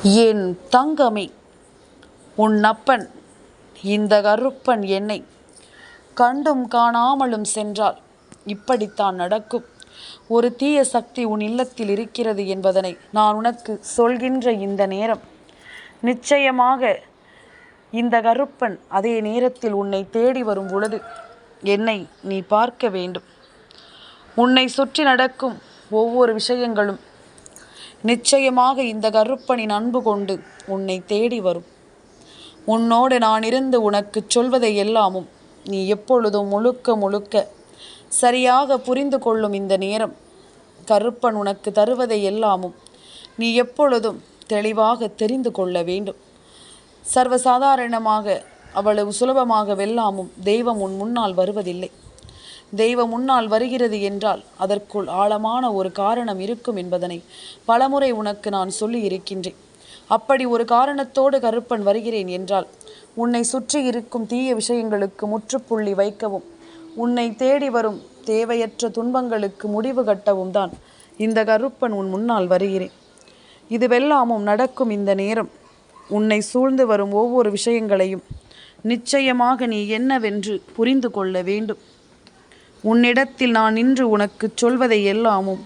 என் தங்கமே, உன் அப்பன் இந்த கருப்பன் என்னை கண்டும் காணாமலும் சென்றால் இப்படித்தான் நடக்கும். ஒரு தீய சக்தி உன் இல்லத்தில் இருக்கிறது என்பதனை நான் உனக்கு சொல்கின்ற இந்த நேரம் நிச்சயமாக இந்த கருப்பன் அதே நேரத்தில் உன்னை தேடி வரும் பொழுது என்னை நீ பார்க்க வேண்டும். உன்னை சுற்றி நடக்கும் ஒவ்வொரு விஷயங்களும் நிச்சயமாக இந்த கருப்பனின் அன்பு கொண்டு உன்னை தேடி வரும். உன்னோடு நான் இருந்து உனக்கு சொல்வதை எல்லாமும் நீ எப்பொழுதும் முழுக்க முழுக்க சரியாக புரிந்து கொள்ளும் இந்த நேரம் கருப்பன் உனக்கு தருவதை எல்லாமும் நீ எப்பொழுதும் தெளிவாக தெரிந்து கொள்ள வேண்டும். சர்வசாதாரணமாக அவ்வளவு சுலபமாக வெல்லாமும் தெய்வம் உன் முன்னால் வருவதில்லை. தெய்வம் முன்னால் வருகிறது என்றால் அதற்குள் ஆழமான ஒரு காரணம் இருக்கும் என்பதனை பலமுறை உனக்கு நான் சொல்லி இருக்கின்றேன். அப்படி ஒரு காரணத்தோடு கருப்பன் வருகிறேன் என்றால் உன்னை சுற்றி இருக்கும் தீய விஷயங்களுக்கு முற்றுப்புள்ளி வைக்கவும் உன்னை தேடி வரும் தேவையற்ற துன்பங்களுக்கு முடிவு கட்டவும் தான் இந்த கருப்பன் உன் முன்னால் வருகிறேன். இதுவெல்லாமும் நடக்கும் இந்த நேரம் உன்னை சூழ்ந்து வரும் ஒவ்வொரு விஷயங்களையும் நிச்சயமாக நீ என்னவென்று புரிந்து கொள்ள வேண்டும். உன்னிடத்தில் நான் நின்று உனக்கு சொல்வதை எல்லாமும்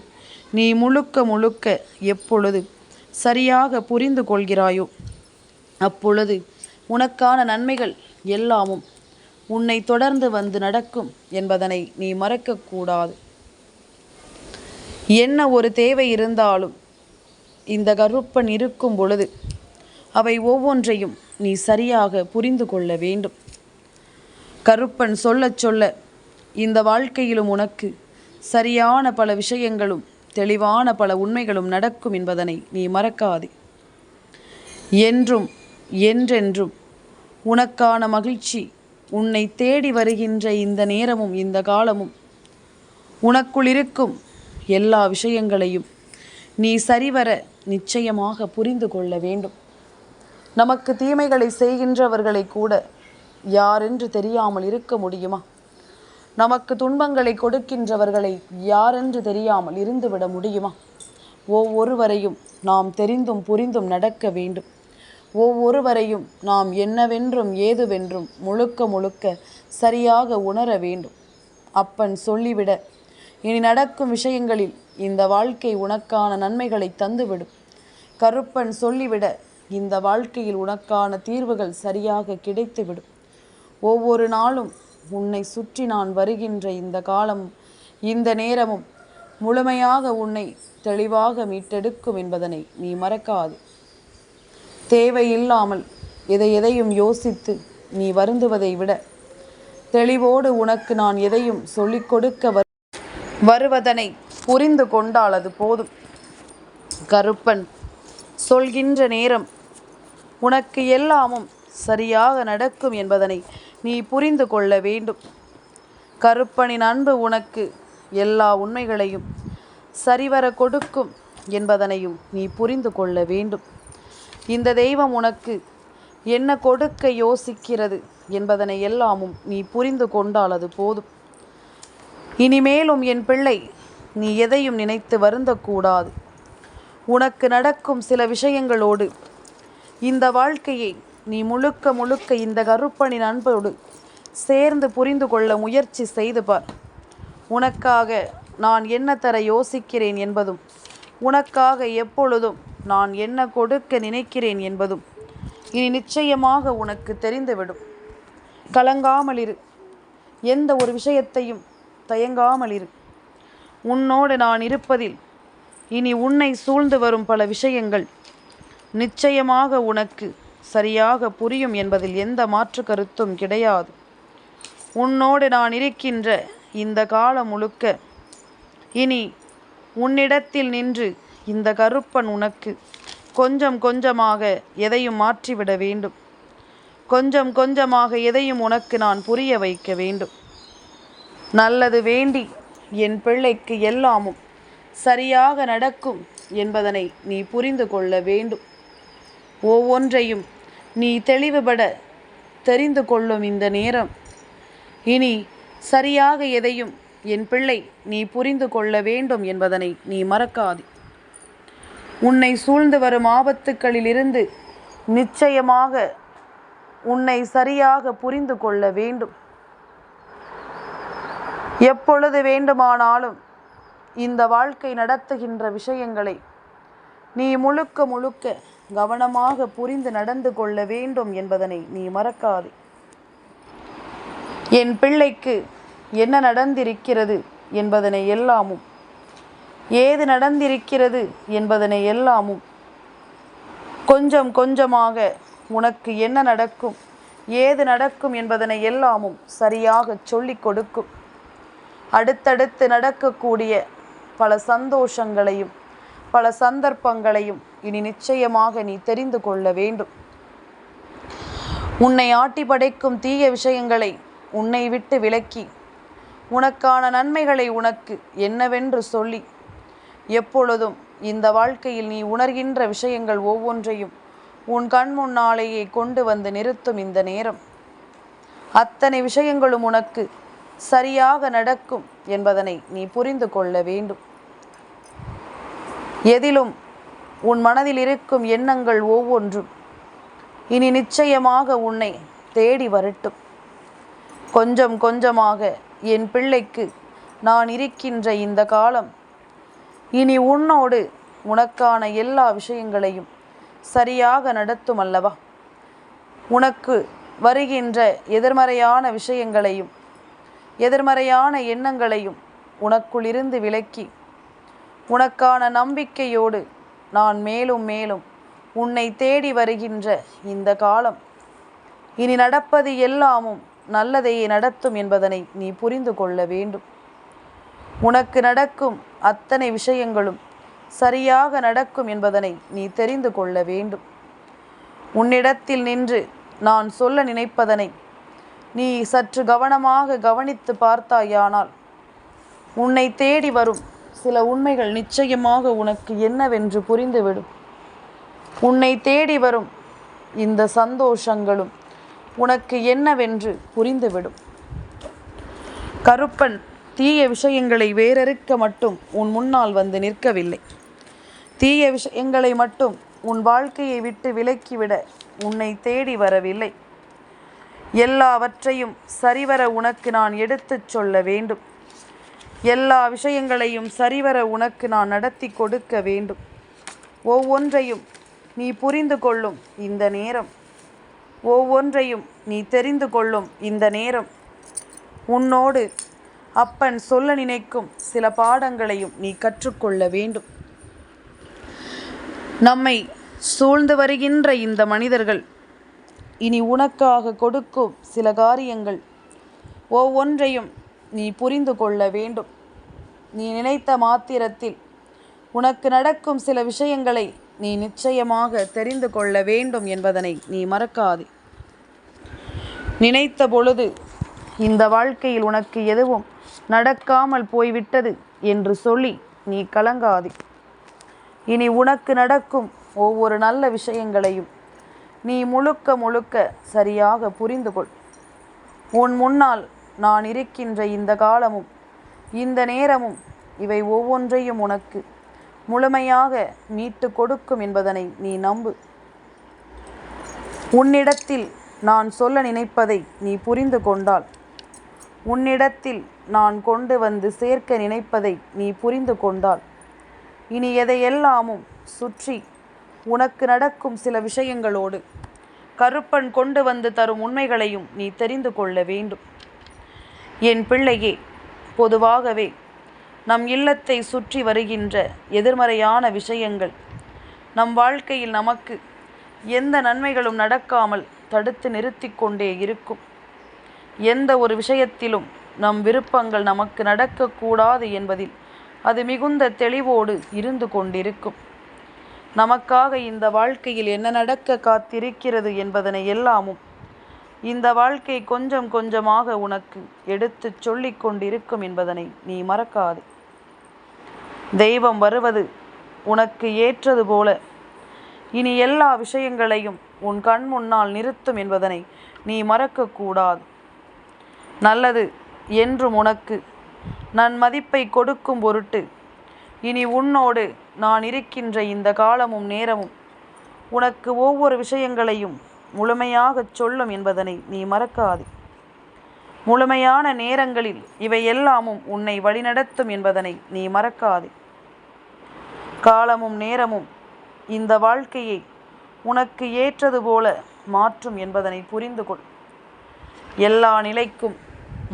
நீ முழுக்க முழுக்க எப்பொழுது சரியாக புரிந்து கொள்கிறாயோ அப்பொழுது உனக்கான நன்மைகள் எல்லாமும் உன்னை தொடர்ந்து வந்து நடக்கும் என்பதனை நீ மறக்கக்கூடாது. என்ன ஒரு தேவை இருந்தாலும் இந்த கருப்பன் இருக்கும் பொழுது அவை ஒவ்வொன்றையும் நீ சரியாக புரிந்து கொள்ள வேண்டும். கருப்பன் சொல்ல சொல்ல இந்த வாழ்க்கையிலும் உனக்கு சரியான பல விஷயங்களும் தெளிவான பல உண்மைகளும் நடக்கும் என்பதனை நீ மறக்காதே. என்றும் என்றென்றும் உனக்கான மகிழ்ச்சி உன்னை தேடி வருகின்ற இந்த நேரமும் இந்த காலமும் உனக்குள் இருக்கும் எல்லா விஷயங்களையும் நீ சரிவர நிச்சயமாக புரிந்து கொள்ள வேண்டும். நமக்கு தீமைகளை செய்கின்றவர்களை கூட யாரென்று தெரியாமல் இருக்க முடியுமா? நமக்கு துன்பங்களை கொடுக்கின்றவர்களை யாரென்று தெரியாமல் இருந்துவிட முடியுமா? ஒவ்வொருவரையும் நாம் தெரிந்தும் புரிந்தும் நடக்க வேண்டும். ஒவ்வொருவரையும் நாம் என்னவென்றும் ஏதுவென்றும் முழுக்க முழுக்க சரியாக உணர வேண்டும். அப்பன் சொல்லிவிட இனி நடக்கும் விஷயங்களில் இந்த வாழ்க்கை உனக்கான நன்மைகளை தந்துவிடும். கருப்பன் சொல்லிவிட இந்த வாழ்க்கையில் உனக்கான தீர்வுகள் சரியாக கிடைத்துவிடும். ஒவ்வொரு நாளும் உன்னை சுற்றி நான் வருகின்ற இந்த காலமும் இந்த நேரமும் முழுமையாக உன்னை தெளிவாக மீட்டெடுக்கும் என்பதனை நீ மறக்காது. தேவையில்லாமல் எதையும் யோசித்து நீ வருந்துவதை விட தெளிவோடு உனக்கு நான் எதையும் சொல்லிக் கொடுக்க வருவதனை புரிந்து கொண்டால் அது போதும். கருப்பன் சொல்கின்ற நேரம் உனக்கு எல்லாமும் சரியாக நடக்கும் என்பதனை நீ புரிந்து கொள்ள வேண்டும். கருப்பனின் அன்பு உனக்கு எல்லா உண்மைகளையும் சரிவர கொடுக்கும் என்பதனையும் நீ புரிந்து கொள்ள வேண்டும். இந்த தெய்வம் உனக்கு என்ன கொடுக்க யோசிக்கிறது என்பதனை எல்லாமும் நீ புரிந்து கொண்டால் அது போதும். இனிமேலும் என் பிள்ளை, நீ எதையும் நினைத்து வருந்தக்கூடாது. உனக்கு நடக்கும் சில விஷயங்களோடு இந்த வாழ்க்கையை நீ முழுக்க முழுக்க இந்த கருப்பனின் அன்போடு சேர்ந்து புரிந்து கொள்ள முயற்சி செய்து பார். உனக்காக நான் என்ன தர யோசிக்கிறேன் என்பதும் உனக்காக எப்பொழுதும் நான் என்ன கொடுக்க நினைக்கிறேன் என்பதும் இனி நிச்சயமாக உனக்கு தெரிந்துவிடும். கலங்காமல் இரு. எந்த ஒரு விஷயத்தையும் தயங்காமல் இரு. உன்னோடு நான் இருப்பதில் இனி உன்னை சூழ்ந்து வரும் பல விஷயங்கள் நிச்சயமாக உனக்கு சரியாக புரியும் என்பதில் எந்த மாற்று கருத்தும் கிடையாது. உன்னோடு நான் இருக்கின்ற இந்த காலம் முழுக்க இனி உன்னிடத்தில் நின்று இந்த கருப்பன் உனக்கு கொஞ்சம் கொஞ்சமாக எதையும் மாற்றிவிட வேண்டும். கொஞ்சம் கொஞ்சமாக எதையும் உனக்கு நான் புரிய வைக்க வேண்டும். நல்லது வேண்டி என் பிள்ளைக்கு எல்லாமும் சரியாக நடக்கும் என்பதனை நீ புரிந்து கொள்ள வேண்டும். ஒவ்வொன்றையும் நீ தெளிவுபட தெரிந்து கொள்ளும் இந்த நேரம் இனி சரியாக எதையும் என் பிள்ளை நீ புரிந்து கொள்ள வேண்டும் என்பதனை நீ மறக்காதே. உன்னை சூழ்ந்து வரும் ஆபத்துக்களிலிருந்து நிச்சயமாக உன்னை சரியாக புரிந்து கொள்ள வேண்டும். எப்பொழுது வேண்டுமானாலும் இந்த வாழ்க்கை நடத்துகின்ற விஷயங்களை நீ முழுக்க முழுக்க கவனமாக புரிந்து நடந்து கொள்ள வேண்டும் என்பதனை நீ மறக்காதே. என் பிள்ளைக்கு என்ன நடந்திருக்கிறது என்பதனை எல்லாமும், ஏது நடந்திருக்கிறது என்பதனை எல்லாமும், கொஞ்சம் கொஞ்சமாக உனக்கு என்ன நடக்கும், ஏது நடக்கும் என்பதனை எல்லாமும் சரியாக சொல்லிக் கொடுக்கும். அடுத்தடுத்து நடக்கக்கூடிய பல சந்தோஷங்களையும் பல சந்தர்ப்பங்களையும் இனி நிச்சயமாக நீ தெரிந்து கொள்ள வேண்டும். உன்னை ஆட்டி படைக்கும் தீய விஷயங்களை உன்னை விட்டு விலக்கி உனக்கான நன்மைகளை உனக்கு என்னவென்று சொல்லி எப்பொழுதும் இந்த வாழ்க்கையில் நீ உணர்கின்ற விஷயங்கள் ஒவ்வொன்றையும் உன் கண் முன்னாலேயே கொண்டு வந்து நிறுத்தும் இந்த நேரம். அத்தனை விஷயங்களும் உனக்கு சரியாக நடக்கும் என்பதனை நீ புரிந்து கொள்ள வேண்டும். எதிலும் உன் மனதில் இருக்கும் எண்ணங்கள் ஒவ்வொன்றும் இனி நிச்சயமாக உன்னை தேடி வரட்டும். கொஞ்சம் கொஞ்சமாக என் பிள்ளைக்கு நான் இருக்கின்ற இந்த காலம் இனி உன்னோடு உனக்கான எல்லா விஷயங்களையும் சரியாக நடத்தும் அல்லவா. உனக்கு வருகின்ற எதிர்மறையான விஷயங்களையும் எதிர்மறையான எண்ணங்களையும் உனக்குள் இருந்து விலக்கி உனக்கான நம்பிக்கையோடு நான் மேலும் மேலும் உன்னை தேடி வருகின்ற இந்த காலம் இனி நடப்பது எல்லாமும் நல்லதையே நடத்தும் என்பதனை நீ புரிந்து கொள்ள வேண்டும். உனக்கு நடக்கும் அத்தனை விஷயங்களும் சரியாக நடக்கும் என்பதனை நீ தெரிந்து கொள்ள வேண்டும். உன்னிடத்தில் நின்று நான் சொல்ல நினைப்பதனை நீ சற்று கவனமாக கவனித்து பார்த்தாயானால் உன்னை தேடி வரும் சில உண்மைகள் நிச்சயமாக உனக்கு என்னவென்று புரிந்துவிடும். உன்னை தேடி வரும் இந்த சந்தோஷங்களும் உனக்கு என்னவென்று புரிந்துவிடும். கருப்பன் தீய விஷயங்களை வேறறுக்க மட்டும் உன் முன்னால் வந்து நிற்கவில்லை. தீய விஷயங்களை மட்டும் உன் வாழ்க்கையை விட்டு விலக்கிவிட உன்னை தேடி வரவில்லை. எல்லாவற்றையும் சரிவர உனக்கு நான் எடுத்துச் சொல்ல வேண்டும். எல்லா விஷயங்களையும் சரிவர உனக்கு நான் நடத்தி கொடுக்க வேண்டும். ஒவ்வொன்றையும் நீ புரிந்து கொள்ளும் இந்த நேரம், ஒவ்வொன்றையும் நீ தெரிந்து கொள்ளும் இந்த நேரம், உன்னோடு அப்பன் சொல்ல நினைக்கும் சில பாடங்களையும் நீ கற்றுக்கொள்ள வேண்டும். நம்மை சூழ்ந்து வருகின்ற இந்த மனிதர்கள் இனி உனக்காக கொடுக்கும் சில காரியங்கள் ஒவ்வொன்றையும் நீ புரிந்து கொள்ள வேண்டும். நீ நினைத்த மாத்திரத்தில் உனக்கு நடக்கும் சில விஷயங்களை நீ நிச்சயமாக தெரிந்து கொள்ள வேண்டும் என்பதனை நீ மறக்காதே. நினைத்த பொழுது இந்த வாழ்க்கையில் உனக்கு எதுவும் நடக்காமல் போய்விட்டது என்று சொல்லி நீ கலங்காதே. இனி உனக்கு நடக்கும் ஒவ்வொரு நல்ல விஷயங்களையும் நீ முழுக்க முழுக்க சரியாக புரிந்து கொள். உன் முன்னால் நான் இருக்கின்ற இந்த காலமும் இந்த நேரமும் இவை ஒவ்வொன்றையும் உனக்கு முழுமையாக மீட்டு கொடுக்கும் என்பதனை நீ நம்பு. உன்னிடத்தில் நான் சொல்ல நினைப்பதை நீ புரிந்து கொண்டால், உன்னிடத்தில் நான் கொண்டு வந்து சேர்க்க நினைப்பதை நீ புரிந்து கொண்டால், இனி எதையெல்லாமும் சுற்றி உனக்கு நடக்கும் சில விஷயங்களோடு கருப்பன் கொண்டு வந்து தரும் உண்மைகளையும் நீ தெரிந்து கொள்ள வேண்டும். என் பிள்ளையே, பொதுவாகவே நம் இல்லத்தை சுற்றி வருகின்ற எதிர்மறையான விஷயங்கள் நம் வாழ்க்கையில் நமக்கு எந்த நன்மைகளும் நடக்காமல் தடுத்து நிறுத்தி கொண்டே இருக்கும். எந்த ஒரு விஷயத்திலும் நம் விருப்பங்கள் நமக்கு நடக்கக்கூடாது என்பதில் அது மிகுந்த தெளிவோடு இருந்து கொண்டிருக்கும். நமக்காக இந்த வாழ்க்கையில் என்ன நடக்க காத்திருக்கிறது என்பதனை எல்லாமும் இந்த வாழ்க்கை கொஞ்சம் கொஞ்சமாக உனக்கு எடுத்து சொல்லிக் கொண்டிருக்கும் என்பதனை நீ மறக்காதே. தெய்வம் வருவது உனக்கு ஏற்றது போல இனி எல்லா விஷயங்களையும் உன் கண் முன்னால் நிறுத்தும் என்பதனை நீ மறக்கக்கூடாது. நல்லது என்றும் உனக்கு நன்மதிப்பை கொடுக்கும் பொருட்டு இனி உன்னோடு நான் இருக்கின்ற இந்த காலமும் நேரமும் உனக்கு ஒவ்வொரு விஷயங்களையும் முழுமையாகச் சொல்லும் என்பதனை நீ மறக்காதே. முழுமையான நேரங்களில் இவை எல்லாமும் உன்னை வழிநடத்தும் என்பதனை நீ மறக்காதே. காலமும் நேரமும் இந்த வாழ்க்கையை உனக்கு ஏற்றது போல மாற்றும் என்பதனை புரிந்து கொள். எல்லா நிலைக்கும்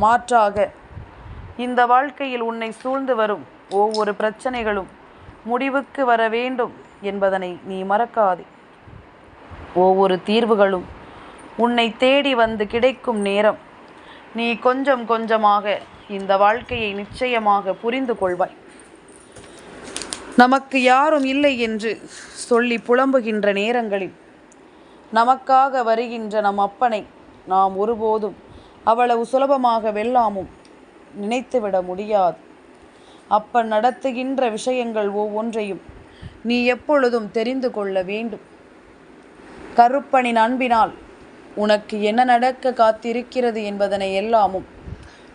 மாற்றாக இந்த வாழ்க்கையில் உன்னை சூழ்ந்து வரும் ஒவ்வொரு பிரச்சனைகளும் முடிவுக்கு வர வேண்டும் என்பதனை நீ மறக்காதே. ஒவ்வொரு தீர்வுகளும் உன்னை தேடி வந்து கிடைக்கும் நேரம் நீ கொஞ்சம் கொஞ்சமாக இந்த வாழ்க்கையை நிச்சயமாக புரிந்து கொள்வாய். நமக்கு யாரும் இல்லை என்று சொல்லி புலம்புகின்ற நேரங்களில் நமக்காக வருகின்ற நம் அப்பனை நாம் ஒருபோதும் அவ்வளவு சுலபமாக வெல்லாமும் நினைத்துவிட முடியாது. அப்பன் நடத்துகின்ற விஷயங்கள் ஒவ்வொன்றையும் நீ எப்பொழுதும் தெரிந்து கொள்ள வேண்டும். கருப்பனின் அன்பினால் உனக்கு என்ன நடக்க காத்திருக்கிறது என்பதனை எல்லாமும்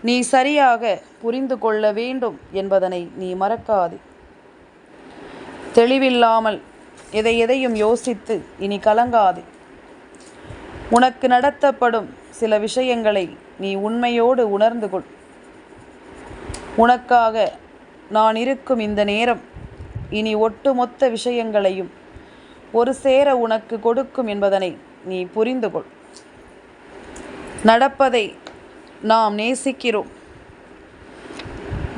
நீ சரியாக புரிந்து கொள்ள வேண்டும் என்பதனை நீ மறக்காதே. தெளிவில்லாமல் எதையும் யோசித்து இனி கலங்காதே. உனக்கு நடத்தப்படும் சில விஷயங்களை நீ உண்மையோடு உணர்ந்து கொள். உனக்காக நான் இருக்கும் இந்த நேரம் இனி ஒட்டுமொத்த விஷயங்களையும் ஒரு சேர உனக்கு கொடுக்கும் என்பதனை நீ புரிந்து கொள். நடப்பதை நாம் நேசிக்கிறோம்.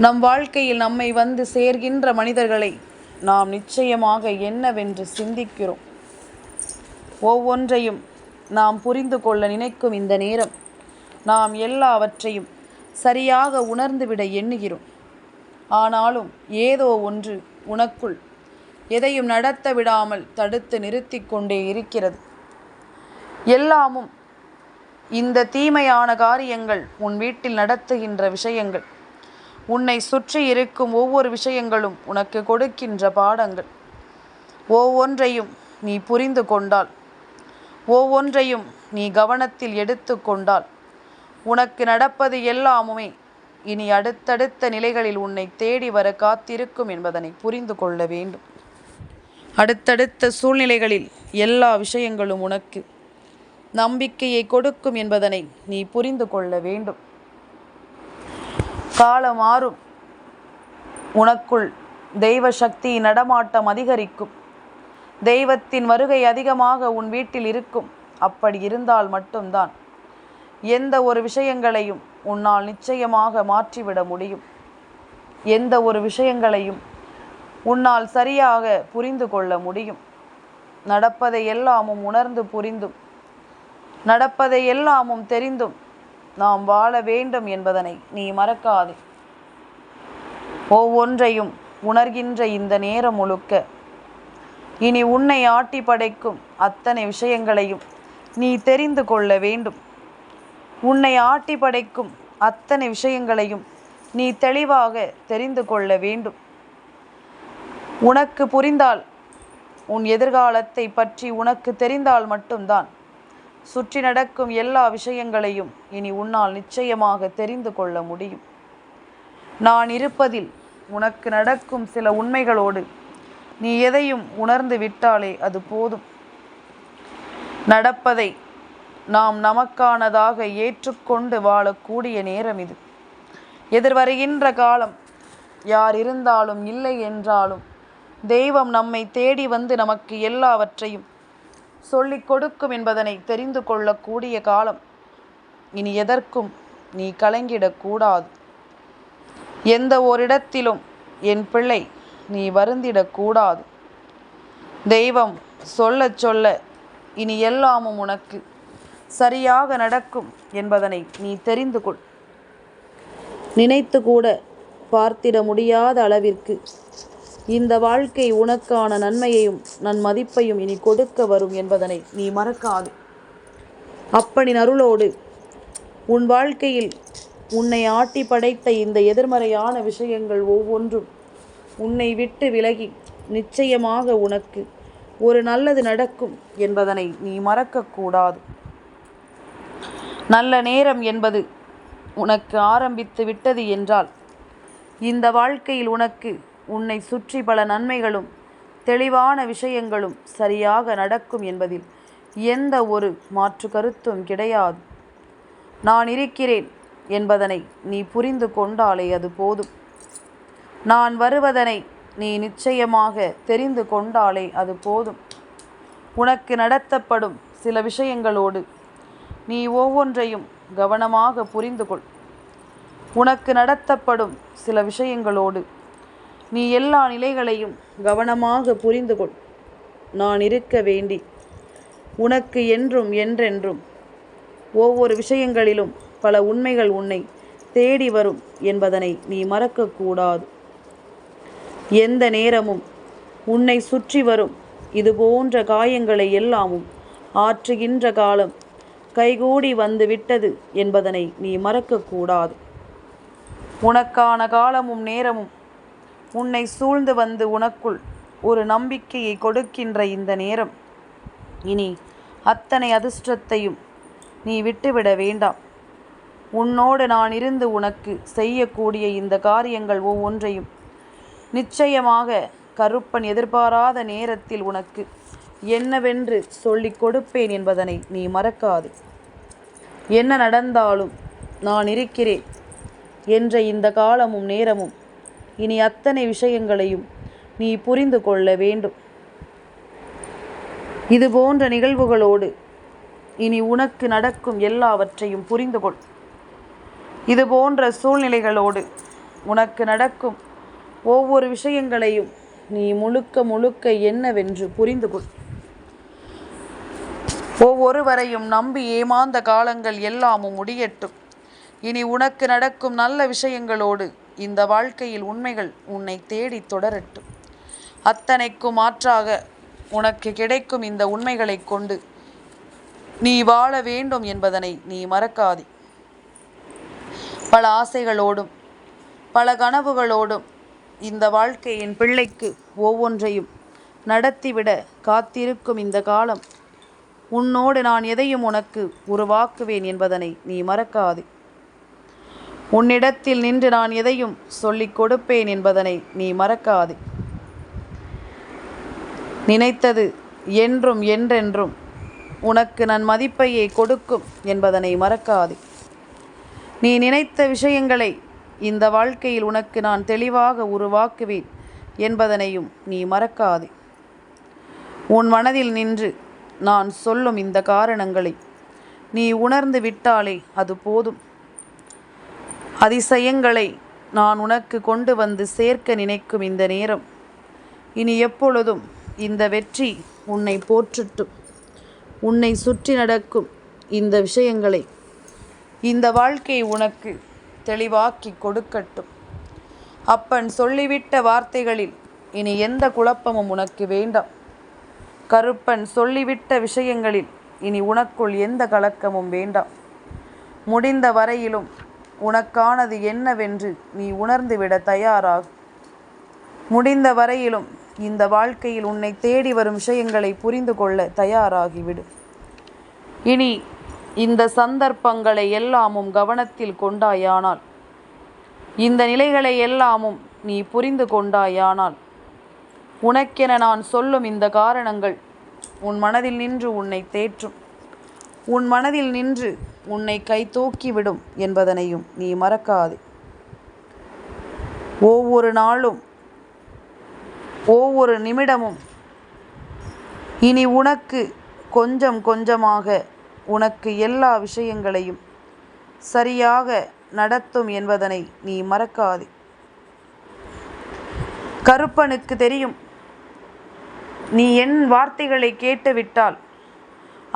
நம் வாழ்க்கையில் நம்மை வந்து சேர்கின்ற மனிதர்களை நாம் நிச்சயமாக என்னவென்று சிந்திக்கிறோம். ஒவ்வொன்றையும் நாம் புரிந்து கொள்ள நினைக்கும் இந்த நேரம் நாம் எல்லாவற்றையும் சரியாக உணர்ந்துவிட எண்ணுகிறோம். ஆனாலும் ஏதோ ஒன்று உனக்குள் எதையும் நடத்த விடாமல் தடுத்து நிறுத்தி கொண்டே இருக்கிறது. எல்லாமும் இந்த தீமையான காரியங்கள் உன் வீட்டில் நடத்துகின்ற விஷயங்கள், உன்னை சுற்றி இருக்கும் ஒவ்வொரு விஷயங்களும் உனக்கு கொடுக்கின்ற பாடங்கள். ஒவ்வொன்றையும் நீ புரிந்து கொண்டால், ஒவ்வொன்றையும் நீ கவனத்தில் எடுத்து கொண்டால், உனக்கு நடப்பது எல்லாமுமே இனி அடுத்தடுத்த நிலைகளில் உன்னை தேடி வர காத்திருக்கும் என்பதனை புரிந்து கொள்ள வேண்டும். அடுத்தடுத்த சூழ்நிலைகளில் எல்லா விஷயங்களும் உனக்கு நம்பிக்கையை கொடுக்கும் என்பதனை நீ புரிந்து கொள்ள வேண்டும். காலம் மாறும். உனக்குள் தெய்வ சக்தி நடமாட்டம் அதிகரிக்கும். தெய்வத்தின் வருகை அதிகமாக உன் வீட்டில் இருக்கும். அப்படி இருந்தால் மட்டும்தான் எந்த ஒரு விஷயங்களையும் உன்னால் நிச்சயமாக மாற்றிவிட முடியும். எந்த ஒரு விஷயங்களையும் உன்னால் சரியாக புரிந்து கொள்ள முடியும். நடப்பதை எல்லாமும் உணர்ந்து புரிந்தும் நடப்பதை எல்லாமும் தெரிந்தும் நாம் வாழ வேண்டும் என்பதனை நீ மறக்காதே. ஒவ்வொன்றையும் உணர்கின்ற இந்த நேரம் முழுக்க இனி உன்னை ஆட்டி படைக்கும் அத்தனை விஷயங்களையும் நீ தெரிந்து கொள்ள வேண்டும். உன்னை ஆட்டி படைக்கும் அத்தனை விஷயங்களையும் நீ தெளிவாக தெரிந்து கொள்ள வேண்டும். உனக்கு புரிந்தால், உன் எதிர்காலத்தை பற்றி உனக்கு தெரிந்தால் மட்டும்தான் சுற்றி நடக்கும் எல்லா விஷயங்களையும் இனி உன்னால் நிச்சயமாக தெரிந்து கொள்ள முடியும். நான் இருப்பதில் உனக்கு நடக்கும் சில உண்மைகளோடு நீ எதையும் உணர்ந்து விட்டாலே அது போதும். நடப்பதை நாம் நமக்கானதாக ஏற்றுக்கொண்டு வாழக்கூடிய நேரம் இது. எதிர்வருகின்ற காலம் யார் இருந்தாலும் இல்லை என்றாலும் தெய்வம் நம்மை தேடி வந்து நமக்கு எல்லாவற்றையும் சொல்லிக் கொடுக்கும் என்பதனை தெரிந்து கொள்ளக்கூடிய காலம். இனி எதற்கும் நீ கலங்கிடக்கூடாது. எந்த ஓரிடத்திலும் என் பிள்ளை நீ வருந்திடக்கூடாது. தெய்வம் சொல்ல சொல்ல இனி எல்லாமும் உனக்கு சரியாக நடக்கும் என்பதனை நீ தெரிந்து கொள். நினைத்து கூட பார்த்திட முடியாத அளவிற்கு இந்த வாழ்க்கை உனக்கான நன்மையையும் நன்மதிப்பையும் இனி கொடுக்க வரும் என்பதனை நீ மறக்காது. அப்பனின் அருளோடு உன் வாழ்க்கையில் உன்னை ஆட்டி படைத்த இந்த எதிர்மறையான விஷயங்கள் ஒவ்வொன்றும் உன்னை விட்டு விலகி நிச்சயமாக உனக்கு ஒரு நல்லது நடக்கும் என்பதனை நீ மறக்கக்கூடாது. நல்ல நேரம் என்பது உனக்கு ஆரம்பித்து விட்டது என்றால் இந்த வாழ்க்கையில் உனக்கு உன்னை சுற்றி பல நன்மைகளும் தெளிவான விஷயங்களும் சரியாக நடக்கும் என்பதில் எந்த ஒரு மாற்று கருத்தும் கிடையாது. நான் இருக்கிறேன் என்பதனை நீ புரிந்து கொண்டாலே அது போதும். நான் வருவதனை நீ நிச்சயமாக தெரிந்து கொண்டாலே அது போதும். உனக்கு நடத்தப்படும் சில விஷயங்களோடு நீ ஒவ்வொன்றையும் கவனமாக புரிந்து கொள். உனக்கு நடத்தப்படும் சில விஷயங்களோடு நீ எல்லா நிலைகளையும் கவனமாக புரிந்து கொள். நான் இருக்க வேண்டி உனக்கு என்றும் என்றென்றும் ஒவ்வொரு விஷயங்களிலும் பல உண்மைகள் உன்னை தேடி வரும் என்பதனை நீ மறக்கக்கூடாது. எந்த நேரமும் உன்னை சுற்றி வரும் இது போன்ற காயங்களை எல்லாமும் ஆற்றுகின்ற காலம் கைகூடி வந்து விட்டது என்பதனை நீ மறக்கக்கூடாது. உனக்கான காலமும் நேரமும் உன்னை சூழ்ந்து வந்து உனக்குள் ஒரு நம்பிக்கையை கொடுக்கின்ற இந்த நேரம். இனி அத்தனை அதிர்ஷ்டத்தையும் நீ விட்டுவிட வேண்டாம். உன்னோடு நான் இருந்து உனக்கு செய்யக்கூடிய இந்த காரியங்கள் ஒவ்வொன்றையும் நிச்சயமாக கருப்பன் எதிர்பாராத நேரத்தில் உனக்கு என்னவென்று சொல்லிக் கொடுப்பேன் என்பதனை நீ மறக்காது. என்ன நடந்தாலும் நான் இருக்கிறேன் என்ற இந்த காலமும் நேரமும் இனி அத்தனை விஷயங்களையும் நீ புரிந்து கொள்ள வேண்டும். இது போன்ற நிகழ்வுகளோடு இனி உனக்கு நடக்கும் எல்லாவற்றையும் புரிந்து கொள். இது போன்ற சூழ்நிலைகளோடு உனக்கு நடக்கும் ஒவ்வொரு விஷயங்களையும் நீ முழுக்க முழுக்க என்னவென்று புரிந்து கொள். ஒவ்வொருவரையும் நம்பி ஏமாந்த காலங்கள் எல்லாமும் முடியட்டும். இனி உனக்கு நடக்கும் நல்ல விஷயங்களோடு இந்த வாழ்க்கையில் உண்மைகள் உன்னை தேடி தொடரட்டும். அத்தனைக்கும் மாற்றாக உனக்கு கிடைக்கும் இந்த உண்மைகளை கொண்டு நீ வாழ வேண்டும் என்பதனை நீ மறக்காதே. பல ஆசைகளோடும் பல கனவுகளோடும் இந்த வாழ்க்கையின் பிள்ளைக்கு ஒவ்வொன்றையும் நடத்திவிட காத்திருக்கும் இந்த காலம் உன்னோடு நான் எதையும் உனக்கு உருவாக்குவேன் என்பதனை நீ மறக்காதே. உன்னிடத்தில் நின்று நான் எதையும் சொல்லிக் கொடுப்பேன் என்பதனை நீ மறக்காதே. நினைத்தது என்றும் என்றென்றும் உனக்கு நான் மதிப்பையே கொடுக்கும் என்பதனை மறக்காதே. நீ நினைத்த விஷயங்களை இந்த வாழ்க்கையில் உனக்கு நான் தெளிவாக உருவாக்குவேன் என்பதனையும் நீ மறக்காதே. உன் மனதில் நின்று நான் சொல்லும் இந்த காரணங்களை நீ உணர்ந்து விட்டாலே அது போதும். அதிசயங்களை நான் உனக்கு கொண்டு வந்து சேர்க்க நினைக்கும் இந்த நேரம் இனி எப்பொழுதும் இந்த வெற்றி உன்னை போற்றட்டும். உன்னை சுற்றி நடக்கும் இந்த விஷயங்களை இந்த வாழ்க்கை உனக்கு தெளிவாக்கி கொடுக்கட்டும். அப்பன் சொல்லிவிட்ட வார்த்தைகளில் இனி எந்த குழப்பமும் உனக்கு வேண்டாம். கருப்பன் சொல்லிவிட்ட விஷயங்களில் இனி உனக்குள் எந்த கலக்கமும் வேண்டாம். முடிந்த வரையிலும் உனக்கானது என்னவென்று நீ உணர்ந்துவிட தயாராகும். முடிந்த வரையிலும் இந்த வாழ்க்கையில் உன்னை தேடி வரும் விஷயங்களை புரிந்து கொள்ள தயாராகிவிடு. இனி இந்த சந்தர்ப்பங்களை எல்லாமும் கவனத்தில் கொண்டாயானால், இந்த நிலைகளை எல்லாமும் நீ புரிந்து கொண்டாயானால், உனக்கென நான் சொல்லும் இந்த காரணங்கள் உன் மனதில் நின்று உன்னை தேற்றும். உன் மனதில் நின்று உன்னை கை தூக்கிவிடும் என்பதனையும் நீ மறக்காதே. ஒவ்வொரு நாளும் ஒவ்வொரு நிமிடமும் இனி உனக்கு கொஞ்சம் கொஞ்சமாக உனக்கு எல்லா விஷயங்களையும் சரியாக நடத்தும் என்பதனை நீ மறக்காதே. கருப்பனுக்கு தெரியும், நீ என் வார்த்தைகளை கேட்டுவிட்டால்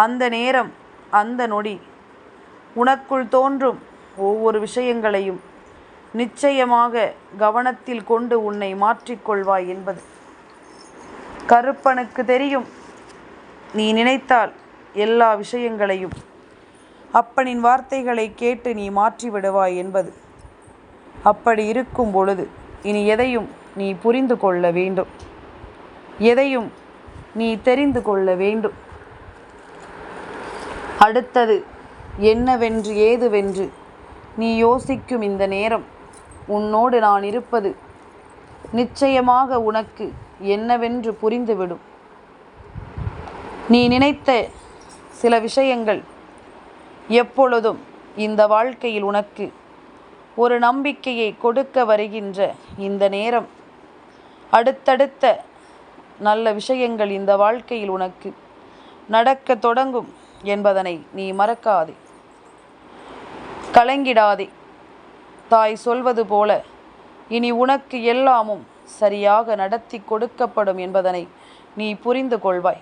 அந்த நேரம் அந்த நொடி உனக்குள் தோன்றும் ஒவ்வொரு விஷயங்களையும் நிச்சயமாக கவனத்தில் கொண்டு உன்னை மாற்றிக்கொள்வாய் என்பது. கருப்பனுக்கு தெரியும், நீ நினைத்தால் எல்லா விஷயங்களையும் அப்பனின் வார்த்தைகளை கேட்டு நீ மாற்றிவிடுவாய் என்பது. அப்படி இருக்கும் பொழுது இனி எதையும் நீ புரிந்து கொள்ள வேண்டும், எதையும் நீ தெரிந்து கொள்ள வேண்டும். அடுத்தது என்னவென்று ஏதுவென்று நீ யோசிக்கும் இந்த நேரம் உன்னோடு நான் இருப்பது நிச்சயமாக உனக்கு என்னவென்று புரிந்துவிடும். நீ நினைத்த சில விஷயங்கள் எப்பொழுதும் இந்த வாழ்க்கையில் உனக்கு ஒரு நம்பிக்கையை கொடுக்க வருகின்ற இந்த நேரம், அடுத்தடுத்த நல்ல விஷயங்கள் இந்த வாழ்க்கையில் உனக்கு நடக்க தொடங்கும் என்பதனை நீ மறக்காதே, கலங்கிடாதே. தாய் சொல்வது போல இனி உனக்கு எல்லாமும் சரியாக நடத்தி கொடுக்கப்படும் என்பதனை நீ புரிந்து கொள்வாய்.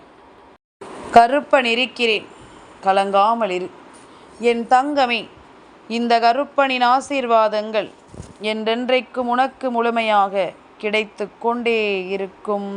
கருப்பன் இருக்கிறேன், கலங்காமல் இரு என் தங்கமே. இந்த கருப்பனின் ஆசீர்வாதங்கள் என்றென்றைக்கும் உனக்கு முழுமையாக கிடைத்து கொண்டே இருக்கும்.